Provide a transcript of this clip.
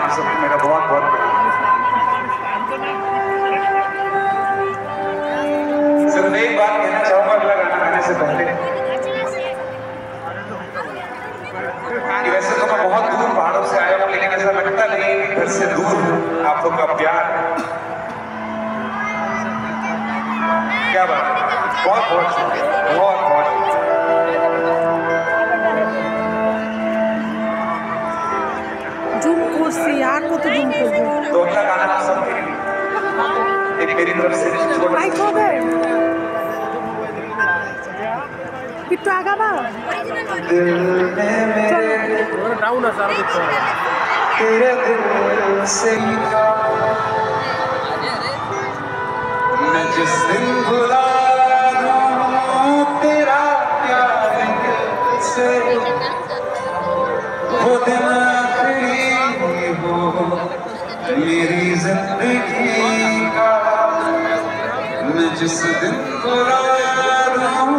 आप सबको मेरा बहुत बहुत प्रणाम। सिर्फ एक बात कहना चाहूंगा अगला गाना गाने से पहले कि वैसे तो मैं बहुत दूर पहाड़ों से आया हूँ, लेकिन ऐसा लगता नहीं कि घर से दूर आप लोग का प्यार। क्या बात है, बहुत बहुत शुक्रिया, बहुत बहुत तो अगला गाना आप सब एक मेरी तरफ से कितना आगा बा दिल में मेरे तेरे दिल से मैं जिस दिन भुला दूं तेरा प्यार से वो दिन आखिरी हो मेरी जिंदगी का। मैं जिस दिन भुला दूं